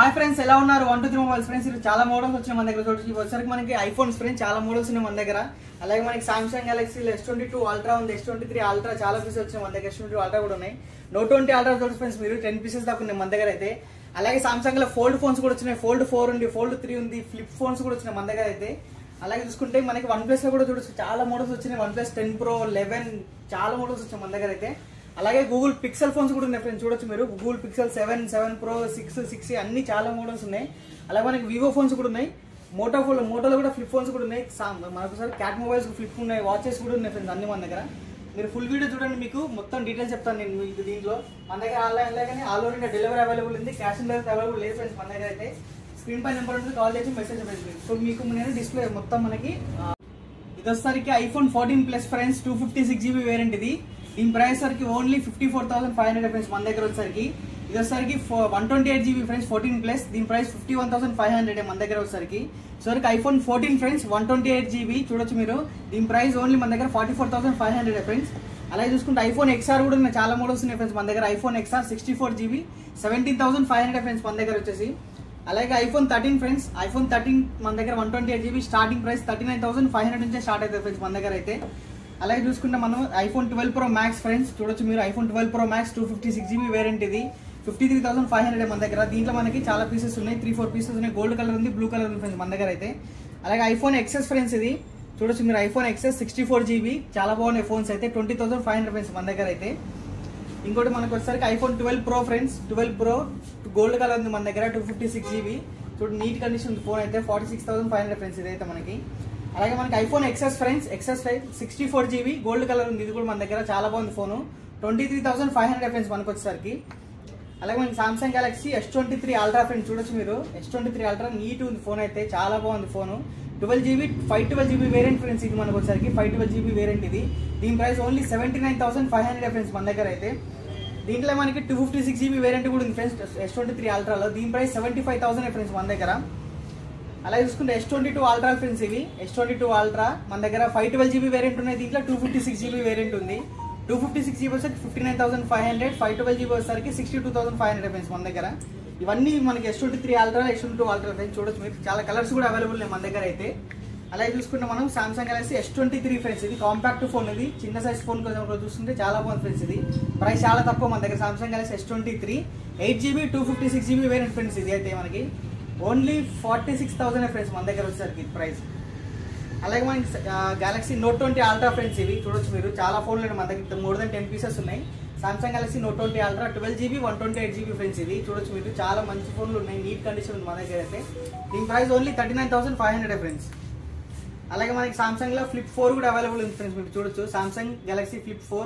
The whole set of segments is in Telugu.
హాయ్ ఫ్రెండ్స్, ఎలా ఉన్నారు? 123 మొబైల్స్ ఫ్రెండ్స్. ఇది చాలా మోడల్స్ వచ్చినాయి మన దగ్గర. చూడండి, వచ్చరికి మనకి ఐఫోన్స్ ఫ్రెండ్స్ చాలా మోడల్స్ ఉన్నాయి మన దగ్గర. అలాగే మనకి సామ్సంగ్ గెలాక్సీ S22 అల్ట్రా ఉంది, S23 అల్ట్రా చాలా పీసెస్ వచ్చినాయి మన దగ్గర. S22 అల్ట్రా కూడా ఉన్నాయి. నోట్ 20 అల్ట్రా చూడండి ఫ్రెండ్స్, మీరు 10 పీసెస్ దాకా ఉన్నాయి మన దగ్గర అయితే. అలాగే సామ్సంగ్ లో ఫోల్డ్ ఫోన్స్ కూడా వచ్చినాయి. ఫోల్డ్ 4 ఉంది, ఫోల్డ్ 3 ఉంది, ఫ్లిప్ ఫోన్స్ కూడా వచ్చినాయి మన దగ్గర అయితే. అలాగే చూసుకుంటే మనకి వన్ ప్లస్ లో కూడా చూడొచ్చు, చాలా మోడల్స్ వచ్చినాయి. OnePlus 10 Pro 11 చాలా మోడల్స్ వచ్చాయి మన దగ్గర అయితే. అలాగే గూగుల్ పిక్సెల్ ఫోన్స్ కూడా ఉన్నాయి ఫ్రెండ్స్, చూడొచ్చు మీరు. గూగుల్ పిక్సెల్ 7, 7 Pro, 6 అన్ని చాలా మోడల్స్ ఉన్నాయి. అలాగే మనకి వివో ఫోన్స్ కూడా ఉన్నాయి. మోటోలో కూడా ఫ్లిప్ ఫోన్స్ కూడా ఉన్నాయి. మనకు క్యాట్ మొబైల్స్ ఫ్లిప్ ఉన్నాయి, వాచెస్ కూడా ఉన్నాయి ఫ్రెండ్స్ అన్ని మన దగ్గర. మీరు ఫుల్ వీడియో చూడండి, మీకు మొత్తం డీటెయిల్స్ చెప్తాను నేను మీకు. దీంట్లో మన దగ్గర ఆన్లైన్లో కానీ all over India delivery available ఉంది. క్యాష్ ఆన్ డెలివరీ అవైలబుల్ లేదు ఫ్రెండ్స్ మన దగ్గర అయితే. స్క్రీన్ పై నెంబర్ ఉంటుంది, కాల్ చేసి మెసేజ్ పెట్టండి. సో మీకు నేను డిస్ప్లే మొత్తం మనకి ఇది వచ్చేసరికి iPhone 14 plus friends 256 GB variant ఇది. దీని ప్రైస్ సరికి ఓన్లీ 54,500 ఫ్రెండ్స్ మన దగ్గర వచ్చేసరికి. ఇది వచ్చేసరికి 128 GB ఫ్రెండ్స్ 14 ప్లస్. దీని ప్రైస్ 51,500 మన దగ్గర వచ్చేసరికి. సరికి ఐఫోన్ 14 ఫ్రెండ్స్ 128 GB చూడొచ్చు మీరు. దీని ప్రైస్ ఓన్లీ మన దగ్గర 44,500 ఫ్రెండ్స్. అలాగే చూసుకుంటే ఐఫోన్ XR కూడా ఉన్నాయి, చాలా మోడల్స్ ఉన్నాయి ఫ్రెండ్స్ మన దగ్గర. ఐఫోన్ XR 64 GB 17,500 ఫ్రెండ్స్ మన దగ్గర వచ్చేసి. అలాగే ఐఫోన్ 13 ఫ్రెండ్స్, ఐఫోన్ 13 మన దగ్గర 128 GB స్టార్టింగ్ ప్రైస్ 39,500 నుంచే స్టార్ట్ అవుతుంది ఫ్రెండ్స్ మన దగ్గర అయితే. అలాగే చూసుకుంటే మనం ఐఫోన్ 12 Pro Max ఫ్రెండ్స్ చూడొచ్చు మీరు. IPhone 12 Pro Max 256 GB variant ఇది 53,500 మన దగ్గర. దీంట్లో మనకి చాలా పీసెస్ ఉన్నాయి, 3-4 పీసెస్ ఉన్నాయి. గోల్డ్ కలర్ ఉంది, బ్లూ కలర్ ఉంది ఫ్రెండ్స్ మన దగ్గర అయితే. అలాగే ఐఫోన్ XS ఫ్రెండ్స్ ఇది చూడొచ్చు మీరు. ఐఫోన్ XS 64 GB చాలా బాగున్నాయి ఫోన్స్ అయితే. 20,500 ఫ్రెండ్స్ మన దగ్గర అయితే. ఇంకోటి మనకు వచ్చేసరికి iPhone 12 Pro friends, 12 Pro gold colour ఉంది మన దగ్గర 256 GB చూడండి. నీట్ కండిషన్ ఉంది ఫోన్ అయితే. 46,500 ఫ్రెండ్స్ ఇదైతే మనకి. అలాగే మనకి iPhone XS friends, XS 64 GB gold colour ఉంది. ఇది కూడా మన దగ్గర చాలా బాగుంది ఫోన్. 23,500 ఫ్రెండ్స్ మనకు వచ్చేసరికి. అలాగే మనకి Samsung Galaxy S23 ultra friends చూడొచ్చు మీరు. S23 అల్ట్రా నీట్ ఉంది ఫోన్ అయితే, చాలా బాగుంది ఫోన్. 512 GB వేరియంట్ ఫ్రెండ్స్ ఇది మనకు వచ్చేసరికి. 512 GB వేరియంట్ ఇది. దీని ప్రైస్ ఓన్లీ 79,500 ఫ్రెండ్స్ మన దగ్గర అయితే. దీంట్లో మనకి 256 GB వేరియంట్ కూడా ఉంది ఫ్రెండ్స్ S23 అల్ట్రాలో. దీని ప్రైస్ 75,000 ఫ్రెండ్స్ మన దగ్గర. అలాగే చూసుకుంటే S22 అల్ట్రా ఫ్రెండ్స్ ఇవి. S22 అల్ట్రా మన దగ్గర 512 GB వేరియంట్ ఉన్నాయి. దీంట్లో 256 GB వేరియంట్ ఉంది. 256 GB వచ్చేసరికి 59,500, 512 GB వచ్చేసరికి 62,500 ఫ్రెండ్స్ మన దగ్గర. ఇవన్నీ మనకి S23 ultra, S22 ultra friends చూడొచ్చు మీరు. చాలా కలర్స్ కూడా అవైలబుల్ ఉన్నాయి మన దగ్గర అయితే. అలాగే చూసుకుంటే మనం సామ్సంగ్ గెలాక్సీ S23 ఫ్రెండ్స్ ఇది కాంపాక్ట్ ఫోన్. ఇది చిన్న సైజ్ ఫోన్ కోసం చూస్తుంటే చాలా బాగుంది ఫ్రెండ్స్. ఇది ప్రైస్ చాలా తక్కువ మన దగ్గర. Samsung Galaxy S23 8 GB 256 GB variant friends ఇది అయితే మనకి ఓన్లీ 46,000 ఫ్రెండ్స్ మన దగ్గర వచ్చేసరికి ప్రైస్. అలాగే మనకి గెలాక్సీ నోట్ 20 అల్ట్రా ఫ్రెండ్స్ ఇవి చూడొచ్చు మీరు. చాలా ఫోన్లు మన దగ్గర, మోర్ దెన్ 10 పీసెస్ ఉన్నాయి. Samsung Galaxy note 20 ultra 12 GB 128 GB friends ఇది చూడొచ్చు మీరు. చాలా మంచి ఫోన్లు ఉన్నాయి, నీట్ కండిషన్ ఉంది మన దగ్గర అయితే. దీని ప్రైస్ ఓన్లీ 39,500 ఫ్రెండ్స్. అలాగే మనకి సామ్సంగ్ లో ఫ్లిప్ 4 కూడా అవైలబుల్ ఉంది ఫ్రెండ్స్ మీరు చూడొచ్చు. Samsung Galaxy flip 4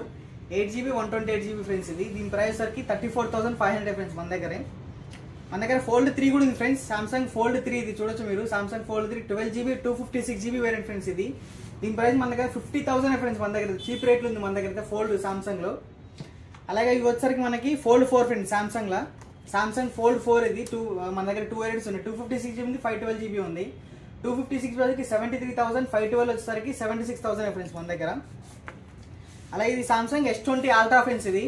8 GB 128 GB friends ఇది. దీని ప్రైస్ సరికి 34,500 ఫ్రెండ్స్ మన దగ్గర. మన దగ్గర ఫోల్డ్ 3 కూడా ఉంది ఫ్రెండ్స్. సామ్సంగ్ ఫోల్డ్ 3 ఇది చూడొచ్చు మీరు. Samsung fold 3 12 GB 256 GB variant friends ఇది. దీని ప్రైస్ మన దగ్గర 50,000 ఫ్రెండ్స్ మన దగ్గర. చీప్ రేట్లు ఉంది మన దగ్గర ఫోల్డ్ సామ్సంగ్ లో. అలాగే ఇవి వచ్చరికి మనకి ఫోల్డ్ 4 ఫ్రెండ్స్ సామ్సంగ్ లా. సామ్సంగ్ ఫోల్డ్ 4 ఇది మన దగ్గర 2 వేరియంట్స్ ఉన్నాయి. 256 GB ఉంది, 512 GB ఉంది. 256 వచ్చేసరికి 73,000, 512 వచ్చేసరికి 76,000 ఫ్రెండ్స్ మన దగ్గర. అలాగే ఇది సామ్సంగ్ S20 అల్ట్రా ఫ్రెండ్స్ ఇది.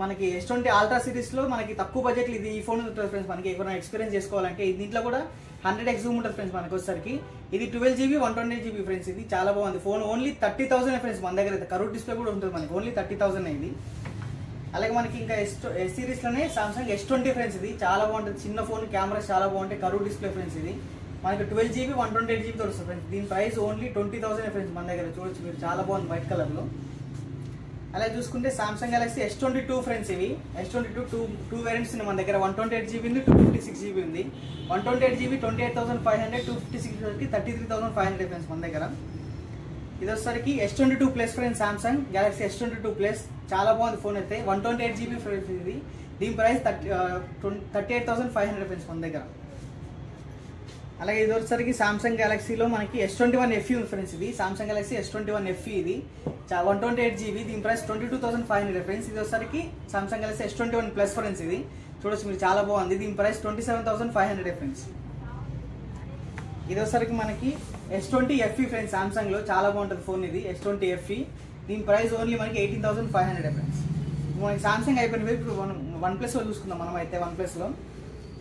మనకి S20 అల్ట్రా సిరీస్ లో మనకి తక్కువ బడ్జెట్ ఇది ఈ ఫోన్ ఉంటుంది ఫ్రెండ్స్. మనకి ఏమైనా ఎక్స్పీరియన్స్ చేసుకోవాలంటే దీంట్లో కూడా 100x జూమ్ ఉంటుంది ఫ్రెండ్స్ మనకి వచ్చేసరికి. ఇది 12 GB 128 GB ఫ్రెండ్స్ ఇది. చాలా బాగుంది ఫోన్. ఓన్లీ 30,000 ఫ్రెండ్స్ మన దగ్గర అయితే. కర్వ్ డిస్ప్లే కూడా ఉంటుంది మనకి. ఓన్లీ 30,000 ఇది. అలాగే మనకి ఇంకా S సిరీస్ లోనే సామ్సంగ్ S20 ఫ్రెండ్స్ ఇది. చాలా బాగుంటుంది, చిన్న ఫోన్, కెమెరాస్ చాలా బాగుంటాయి, కర్వ్ డిస్ప్లే ఫ్రెండ్స్ ఇది. మనకి 12 GB 128 GB వస్తుంది ఫ్రెండ్స్. దీని ప్రైస్ ఓన్లీ 20,000 ఫ్రెండ్స్ మన దగ్గర చూడొచ్చు మీరు. చాలా బాగుంది వైట్ కలర్ లో. అలాగే చూసుకుంటే సామ్సంగ్ గెలాక్సీ S22 ఫ్రెండ్స్ ఇవి. S22 టూ వేరియంట్స్ ఉన్నాయి మన దగ్గర. 128 GB ఉంది, 256 GB ఉంది. 128 GB 28,500, 256 వచ్చి 33,500 ఫ్రెండ్స్ మన దగ్గర. ఇది వచ్చేసరికి S22 plus friends. Samsung Galaxy S22 plus చాలా బాగుంది ఫోన్ అయితే. 128 GB ఫ్రెండ్స్ ఇది. దీని ప్రైస్ 38,500 ఫ్రెండ్స్ మన దగ్గర. అలాగే ఇది వచ్చేసరికి సామ్సంగ్ గెలాక్సీలో మనకి S21 FE ఉంది ఫ్రెండ్స్ ఇది. సామ్సంగ్ గెలాక్సీ S21 FE ఇది 128 GB. దీని ప్రైస్ 22,500 ఫ్రెండ్స్. ఇది వచ్చేసరికి Samsung Galaxy S21 plus friends ఇది చూడొచ్చు మీరు. చాలా బాగుంది. దీని ప్రైస్ 27,500 ఫ్రెండ్స్. ఇది వచ్చేసరికి మనకి S20 FE ఫ్రెండ్స్. సామ్సంగ్ లో చాలా బాగుంటుంది ఫోన్ ఇది S20 FE. దీని ప్రైస్ ఓన్లీ మనకి 18,500 ఫ్రెండ్స్. మనకి సామ్సంగ్ అయిపోయిన ఇప్పుడు వన్ ప్లస్ లో చూసుకుందాం మనం అయితే. వన్ ప్లస్ లో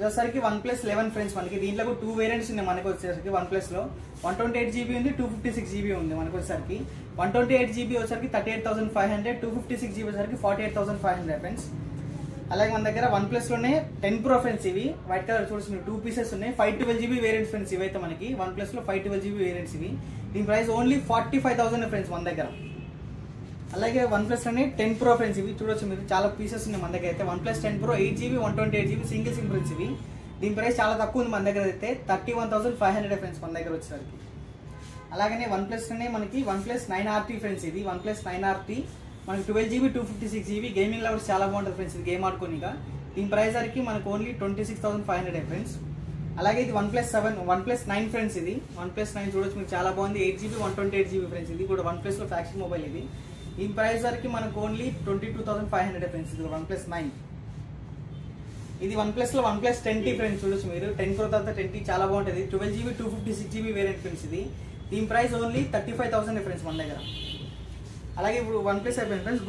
ఇదొసరికి OnePlus 11 ఫ్రెండ్స్. మనకి దీంట్లో కూడా 2 వేరియంట్స్ ఉన్నాయి మనకు వచ్చేసరికి. OnePlusలో 128GB ఉంది, 256GB ఉంది మనకు వచ్చేసరికి. 128GB వచ్చేసరికి 38,500, 256GB వచ్చేసరికి 48,500 ఫ్రెండ్స్. అలాగే మన దగ్గర OnePlusలోనే 10 Pro ఫ్రెండ్స్. ఇవి వైట్ కలర్ చూసిన 2 పీసెస్ ఉన్నాయి. 512GB variants friends. ఇవైతే మనకి OnePlusలో 512GB వేరియంట్స్ ఇవి. దీని ప్రైస్ ఓన్లీ 45,000 ఫ్రెండ్స్ మన దగ్గర. అలాగే OnePlusలోనే 10 Pro ఫ్రెండ్స్. ఇవి చూడొచ్చు మీరు, చాలా పీసెస్ ఉన్నాయి మన దగ్గర అయితే. OnePlus 10 Pro 8GB 128GB single SIM friends. ఇవి దీని ప్రైస్ చాలా తక్కువ ఉంది మన దగ్గర అయితే, 31,500 ఫ్రెండ్స్ మన దగ్గర వచ్చేసరికి. అలాగనే OnePlusలోనే మనకి OnePlus 9RT ఫ్రెండ్స్. ఇది OnePlus 9RT మనకి 12GB 256GB గేమింగ్ లెవెల్స్ చాలా బాగుంటుంది ఫ్రెండ్స్. ఇది గేమ్ ఆడుకోనిగా. దీని ప్రైస్ వరకు మనకు ఓన్లీ 26,500 ఫ్రెండ్స్. అలాగే ఇది OnePlus 9 ఫ్రెండ్స్. ఇది OnePlus 9 చూడొచ్చు మీరు, చాలా బాగుంది. 8GB 128GB friends. ఇది కూడా OnePlusలో ఫ్లాగ్షిప్ మొబైల్ ఇది. దీని ప్రైస్ వరకు మనకు ఓన్లీ 22,500 ఫ్రెండ్స్. ఇది OnePlus 9. ఇది OnePlusలో OnePlus 10T ఫ్రెండ్స్. చూడొచ్చు మీరు, 10 Pro తర్వాత 10T చాలా బాగుంటుంది. 12GB 256GB variant friends. ఇది దీని ప్రైస్ ఓన్లీ 35,000 ఫ్రెండ్స్ మన దగ్గర. అలాగే ఇప్పుడు OnePlus అయిపోయింది ఫ్రెండ్స్.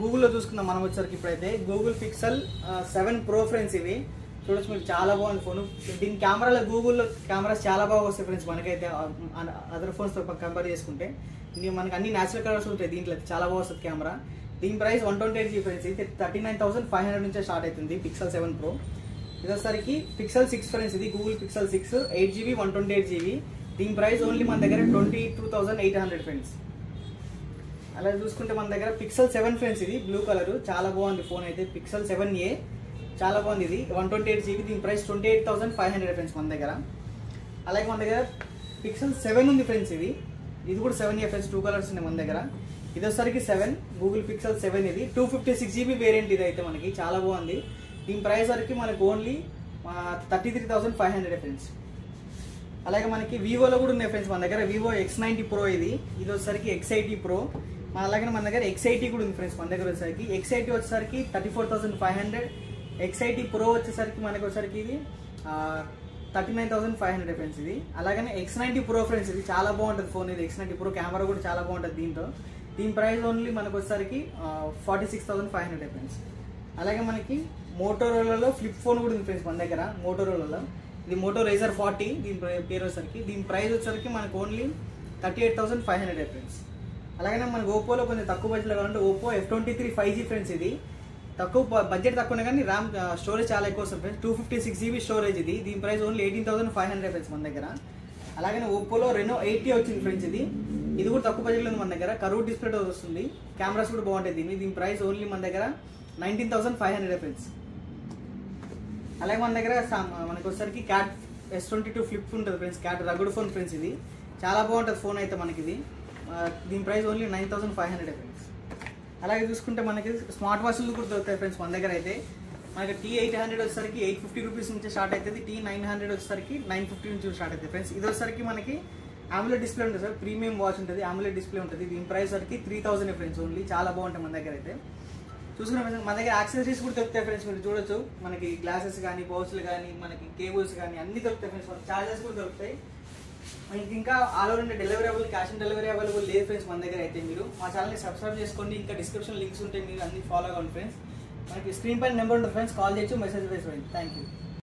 గూగుల్లో చూసుకుందాం మనం వచ్చరికి. ఇప్పుడైతే Google Pixel 7 Pro ఫ్రెండ్స్. ఇవి చూడొచ్చు మీరు, చాలా బాగుంది ఫోన్. దీని కెమెరాలో గూగుల్లో కెమెరాస్ చాలా బాగా వస్తాయి ఫ్రెండ్స్ మనకైతే, అదర్ ఫోన్స్తో కంపేర్ చేసుకుంటే. మనకి అన్ని న్యాచురల్ కలర్స్ ఉంటాయి దీంట్లో, చాలా బాగా వస్తుంది కెమెరా. దీని ప్రైస్ 128GB ఫ్రెండ్స్. ఇది 39,500 నుంచే స్టార్ట్ అవుతుంది Pixel 7 Pro. ఇది వచ్చేసరికి Pixel 6 ఫ్రెండ్స్. ఇది Google Pixel 6 8GB 128GB. దీని ప్రైస్ ఓన్లీ మన దగ్గర 22,800 ఫ్రెండ్స్. అలాగే చూసుకుంటే మన దగ్గర Pixel 7 ఫ్రెండ్స్. ఇది బ్లూ కలర్, చాలా బాగుంది ఫోన్ అయితే. Pixel 7a చాలా బాగుంది. ఇది 128GB. దీని ప్రైస్ 28,500 ఫ్రెండ్స్ మన దగ్గర. అలాగే మన దగ్గర Pixel 7 ఉంది ఫ్రెండ్స్. ఇది కూడా 7a ఫ్రెండ్స్. 2 కలర్స్ ఉన్నాయి మన దగ్గర. ఇది వచ్చేసరికి 7 Google Pixel 7. ఇది 256GB వేరియంట్. ఇది అయితే మనకి చాలా బాగుంది. దీని ప్రైస్ వరకు మనకు ఓన్లీ 33,500 ఫ్రెండ్స్. అలాగే మనకి వివోలో కూడా ఉన్నాయి ఫ్రెండ్స్ మన దగ్గర. Vivo X90 Pro ఇది వచ్చేసరికి X80 Pro. అలాగే మన దగ్గర X80 కూడా ఉంది ఫ్రెండ్స్ మన దగ్గర వచ్చేసరికి. X80 వచ్చేసరికి 34,500. X80 Pro వచ్చేసరికి మనకి వచ్చేసరికి ఇది 39,500 ఫ్రెండ్స్. ఇది అలాగనే X90 Pro ఫ్రెండ్స్. ఇది చాలా బాగుంటుంది ఫోన్. ఇది X90 Pro కెమెరా కూడా చాలా బాగుంటుంది దీంతో. దీని ప్రైస్ ఓన్లీ మనకు వచ్చేసరికి 46,500 ఫ్రెండ్స్. అలాగే మనకి మోటోరోలాలో ఫ్లిప్ ఫోన్ కూడా ఉంది ఫ్రెండ్స్ మన దగ్గర. మోటోరోలాలో ఇది Moto Razr 40 దీని పేరు వచ్చేసరికి. దీని ప్రైస్ వచ్చేసరికి మనకు ఓన్లీ 38,500 ఫ్రెండ్స్. అలాగే మనకు ఓప్పోలో కొంచెం తక్కువ బడ్జెట్లో కావాలంటే Oppo F23 5G ఫ్రెండ్స్. ఇది తక్కువ బడ్జెట్ తక్కువనే కానీ ర్యామ్ స్టోరేజ్ చాలా ఎక్కువ వస్తుంది ఫ్రెండ్స్. 256GB స్టోరేజ్ ఇది. దీని ప్రైస్ ఓన్లీ 18,500 ఫ్రెండ్స్ మన దగ్గర. అలాగే Oppoలో Reno 80 వచ్చింది ఫ్రెండ్స్. ఇది కూడా తక్కువ బడ్జెట్లో ఉంది మన దగ్గర. కర్వ్ డిస్ప్లేతో వస్తుంది, కెమెరాస్ కూడా బాగుంటాయి దీని ప్రైస్ ఓన్లీ మన దగ్గర 19,500 ఫ్రెండ్స్. అలాగే మన దగ్గర మనకు వచ్చేసరికి క్యాట్ S22 ఫ్లిప్ ఉంటుంది friends. Cat rugged phone friends. ఇది చాలా బాగుంటుంది ఫోన్ అయితే మనకి. దీని ప్రైస్ ఓన్లీ 9,500 ఫ్రెండ్స్. అలాగే చూసుకుంటే మనకి స్మార్ట్ వాచ్లు కూడా దొరుకుతాయి ఫ్రెండ్స్ మన దగ్గర అయితే. మనకి T800 వచ్చేసరికి 850 రూపీస్ నుంచి స్టార్ట్ అవుతుంది. T900 వచ్చేసరికి 950 నుంచి స్టార్ట్ అవుతుంది ఫ్రెండ్స్. ఇది వచ్చేసరికి మనకి AMOLED డిస్ప్లే ఉంటుంది సార్. ప్రీమియం వాచ్ ఉంటుంది, AMOLED డిస్ప్లే ఉంటుంది. దీని ప్రైస్ వరకు 3,000 ఫ్రెండ్స్ ఓన్లీ. చాలా బాగుంటాయి మన దగ్గర అయితే. చూసుకున్న మన దగ్గర యాక్సెసరీస్ కూడా దొరుకుతాయి ఫ్రెండ్స్. మీరు చూడొచ్చు, మనకి గ్లాసెస్ కానీ, పౌచ్లు కానీ, మనకి కేబుల్స్ కానీ అన్ని దొరుకుతాయి ఫ్రెండ్స్. చార్జర్స్ కూడా దొరుకుతాయి మనకి. ఇంకా all over India delivery cash on delivery available లేదు ఫ్రెండ్స్ మన దగ్గర అయితే. మీరు మా ఛానల్ని సబ్స్క్రైబ్ చేసుకోండి. ఇంకా డిస్క్రిప్షన్ లింక్స్ ఉంటాయి, మీరు అన్ని ఫాలో అవ్వండి ఫ్రెండ్స్. మనకి స్క్రీన్ పైన నెంబర్ ఉంటుంది ఫ్రెండ్స్, కాల్ చేయొచ్చు, మెసేజ్ చేసి. Thank you.